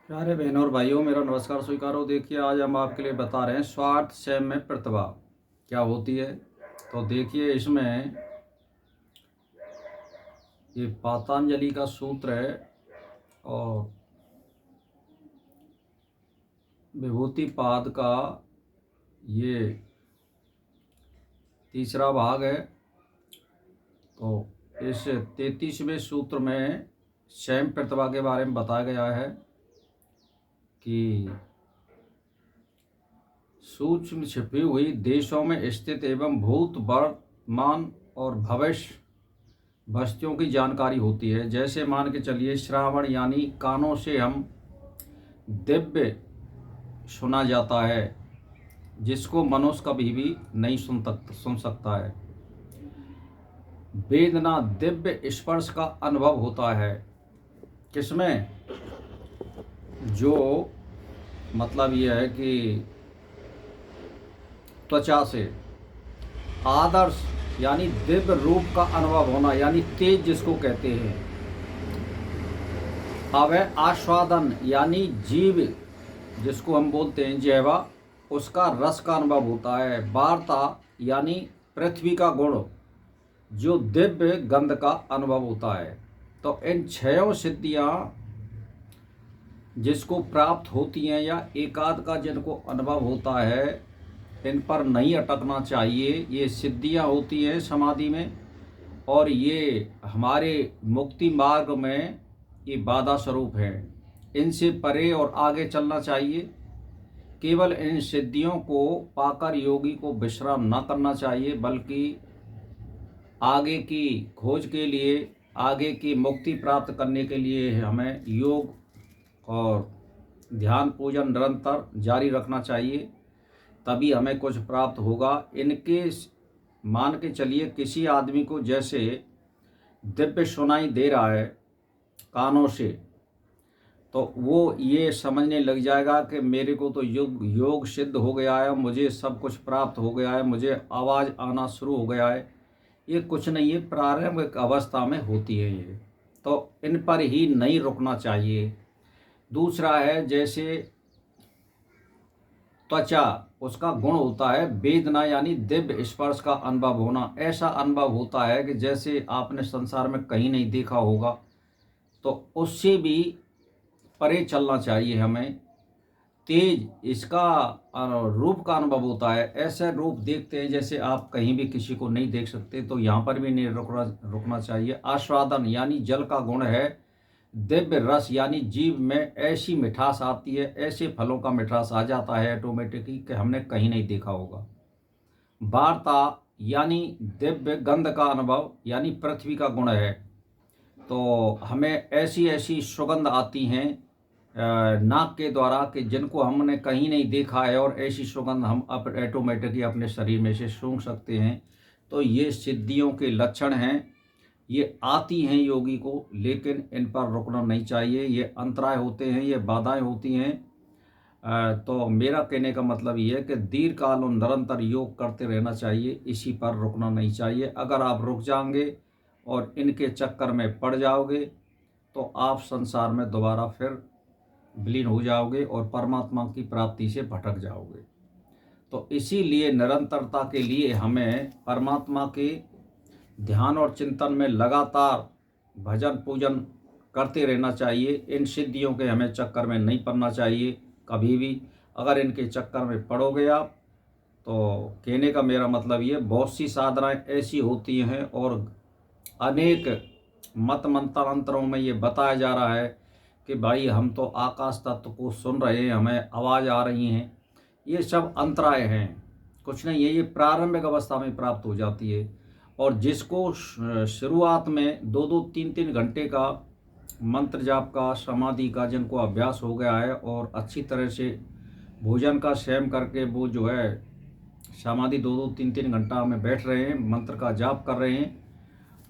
प्यारे बहनों और भाइयों, मेरा नमस्कार स्वीकारो। देखिए, आज हम आपके लिए बता रहे हैं स्वार्थ क्षय में प्रतिभा क्या होती है। तो देखिए, इसमें ये पातंजलि का सूत्र है और विभूति पाद का ये तीसरा भाग है। तो इस 33वें सूत्र में स्वयं प्रतिभा के बारे में बताया गया है कि सूक्ष्म छिपी हुई देशों में स्थित एवं भूत वर्तमान और भविष्य वस्तुओं की जानकारी होती है। जैसे मान के चलिए, श्रावण यानी कानों से हम दिव्य सुना जाता है, जिसको मनुष्य कभी भी नहीं सुन सकता है। वेदना दिव्य स्पर्श का अनुभव होता है। किसमें? जो मतलब यह है कि त्वचा से। आदर्श यानी दिव्य रूप का अनुभव होना, यानी तेज जिसको कहते हैं। अब है आस्वादन, यानी जीव जिसको हम बोलते हैं जिह्वा, उसका रस का अनुभव होता है। वार्ता यानी पृथ्वी का गुण, जो दिव्य गंध का अनुभव होता है। तो इन छयों सिद्धियां जिसको प्राप्त होती हैं या एकाद का जिनको अनुभव होता है, इन पर नहीं अटकना चाहिए। ये सिद्धियां होती हैं समाधि में, और ये हमारे मुक्ति मार्ग में ये बाधा स्वरूप है। इनसे परे और आगे चलना चाहिए। केवल इन सिद्धियों को पाकर योगी को विश्राम न करना चाहिए, बल्कि आगे की खोज के लिए, आगे की मुक्ति प्राप्त करने के लिए हमें योग और ध्यान पूजन निरंतर जारी रखना चाहिए। तभी हमें कुछ प्राप्त होगा। इनके मान के चलिए, किसी आदमी को जैसे दिव्य सुनाई दे रहा है कानों से, तो वो ये समझने लग जाएगा कि मेरे को तो योग सिद्ध हो गया है, मुझे सब कुछ प्राप्त हो गया है, मुझे आवाज़ आना शुरू हो गया है। ये कुछ नहीं है, प्रारंभिक अवस्था में होती है ये। तो इन पर ही नहीं रुकना चाहिए। दूसरा है, जैसे त्वचा, उसका गुण होता है वेदना, यानी दिव्य स्पर्श का अनुभव होना। ऐसा अनुभव होता है कि जैसे आपने संसार में कहीं नहीं देखा होगा। तो उससे भी परे चलना चाहिए हमें। तेज, इसका रूप का अनुभव होता है। ऐसे रूप देखते हैं जैसे आप कहीं भी किसी को नहीं देख सकते, तो यहाँ पर भी नहीं रुकना चाहिए। आस्वादन यानी जल का गुण है। दिव्य रस यानी जीव में ऐसी मिठास आती है, ऐसे फलों का मिठास आ जाता है ऑटोमेटिकली कि हमने कहीं नहीं देखा होगा। वार्ता यानी दिव्य गंध का अनुभव, यानी पृथ्वी का गुण है। तो हमें ऐसी ऐसी सुगंध आती हैं नाक के द्वारा कि जिनको हमने कहीं नहीं देखा है, और ऐसी सुगंध हम ऑटोमेटिकली अपने शरीर में से सूंघ सकते हैं। तो ये सिद्धियों के लक्षण हैं। ये आती हैं योगी को, लेकिन इन पर रुकना नहीं चाहिए। ये अंतराय होते हैं, ये बाधाएं होती हैं। तो मेरा कहने का मतलब ये है कि दीर्घकाल और निरंतर योग करते रहना चाहिए, इसी पर रुकना नहीं चाहिए। अगर आप रुक जाएंगे और इनके चक्कर में पड़ जाओगे, तो आप संसार में दोबारा फिर विलीन हो जाओगे और परमात्मा की प्राप्ति से भटक जाओगे। तो इसीलिए निरंतरता के लिए हमें परमात्मा के ध्यान और चिंतन में लगातार भजन पूजन करते रहना चाहिए। इन सिद्धियों के हमें चक्कर में नहीं पड़ना चाहिए कभी भी। अगर इनके चक्कर में पड़ोगे आप, तो कहने का मेरा मतलब ये, बहुत सी साधनाएं ऐसी होती हैं और अनेक मत मंत्रांतरों में ये बताया जा रहा है कि भाई हम तो आकाश तत्व को सुन रहे हैं, हमें आवाज़ आ रही हैं। ये सब अंतराय हैं, कुछ नहीं है। ये प्रारंभिक अवस्था में प्राप्त हो जाती है। और जिसको शुरुआत में 2-2, 3-3 घंटे का मंत्र जाप का, समाधि का जिनको अभ्यास हो गया है, और अच्छी तरह से भोजन का सेवन करके वो जो है समाधि 2-2, 3-3 घंटा में बैठ रहे हैं, मंत्र का जाप कर रहे हैं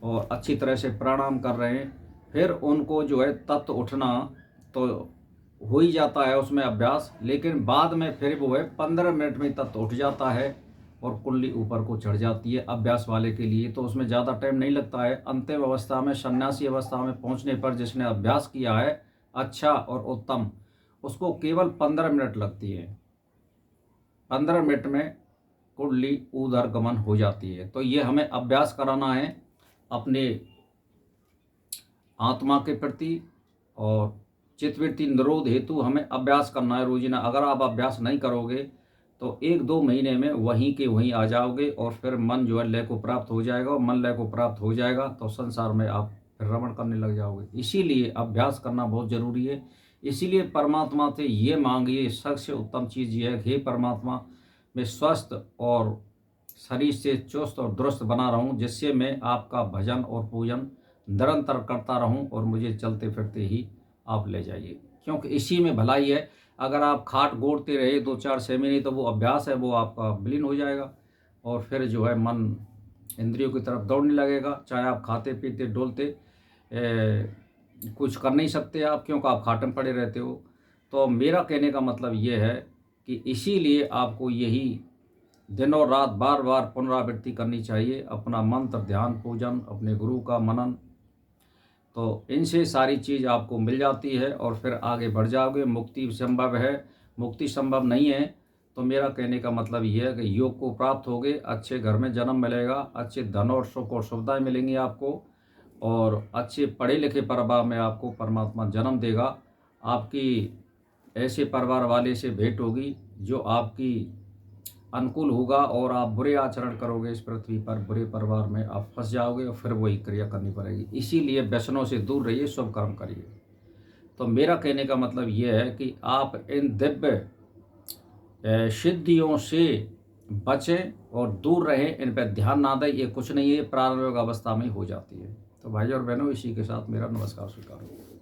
और अच्छी तरह से प्राणायाम कर रहे हैं, फिर उनको जो है तत्व उठना तो हो ही जाता है उसमें अभ्यास। लेकिन बाद में फिर वो है 15 मिनट में तत्व उठ जाता है और कुंडली ऊपर को चढ़ जाती है अभ्यास वाले के लिए। तो उसमें ज़्यादा टाइम नहीं लगता है। अंतिम अवस्था में, सन्यासी अवस्था में पहुंचने पर जिसने अभ्यास किया है अच्छा और उत्तम, उसको केवल 15 मिनट लगती है। 15 मिनट में कुंडली ऊर्ध्व गमन हो जाती है। तो ये हमें अभ्यास कराना है अपने आत्मा के प्रति, और चित्तवृत्ति निरोध हेतु हमें अभ्यास करना है रोजीना। अगर आप अभ्यास नहीं करोगे तो 1-2 महीने में वहीं के वहीं आ जाओगे, और फिर मन जो है लय को प्राप्त हो जाएगा, और मन लय को प्राप्त हो जाएगा तो संसार में आप फिर रमण करने लग जाओगे। इसीलिए अभ्यास करना बहुत जरूरी है। इसीलिए परमात्मा से ये मांगिए, सबसे उत्तम चीज़ ये है, हे परमात्मा मैं स्वस्थ और शरीर से चुस्त और दुरुस्त बना रहूं, जिससे मैं आपका भजन और पूजन निरंतर करता रहूं, और मुझे चलते फिरते ही आप ले जाइए, क्योंकि इसी में भलाई है। अगर आप खाट गोड़ते रहे 2-4-6 महीने तो वो अभ्यास है, वो आपका विलीन हो जाएगा, और फिर जो है मन इंद्रियों की तरफ दौड़ने लगेगा। चाहे आप खाते पीते डोलते कुछ कर नहीं सकते आप, क्योंकि आप खाट में पड़े रहते हो। तो मेरा कहने का मतलब ये है कि इसीलिए आपको यही दिन और रात बार बार पुनरावृत्ति करनी चाहिए, अपना मंत्र ध्यान पूजन, अपने गुरु का मनन। तो इनसे सारी चीज़ आपको मिल जाती है, और फिर आगे बढ़ जाओगे। मुक्ति संभव है। मुक्ति संभव नहीं है तो मेरा कहने का मतलब ये है कि योग को प्राप्त होगे, अच्छे घर में जन्म मिलेगा, अच्छे धन और सुख और सुविधाएं मिलेंगी आपको, और अच्छे पढ़े लिखे परिवार में आपको परमात्मा जन्म देगा। आपकी ऐसे परिवार वाले से भेंट होगी जो आपकी अनुकूल होगा, और आप बुरे आचरण करोगे इस पृथ्वी पर, बुरे परिवार में आप फंस जाओगे, और फिर वही क्रिया करनी पड़ेगी। इसीलिए व्यसनों से दूर रहिए, शुभ कर्म करिए। तो मेरा कहने का मतलब यह है कि आप इन दिव्य सिद्धियों से बचें और दूर रहें, इन पर ध्यान ना दें। ये कुछ नहीं है, प्रारंभिक अवस्था में हो जाती है। तो भाई और बहनों, इसी के साथ मेरा नमस्कार स्वीकार हो।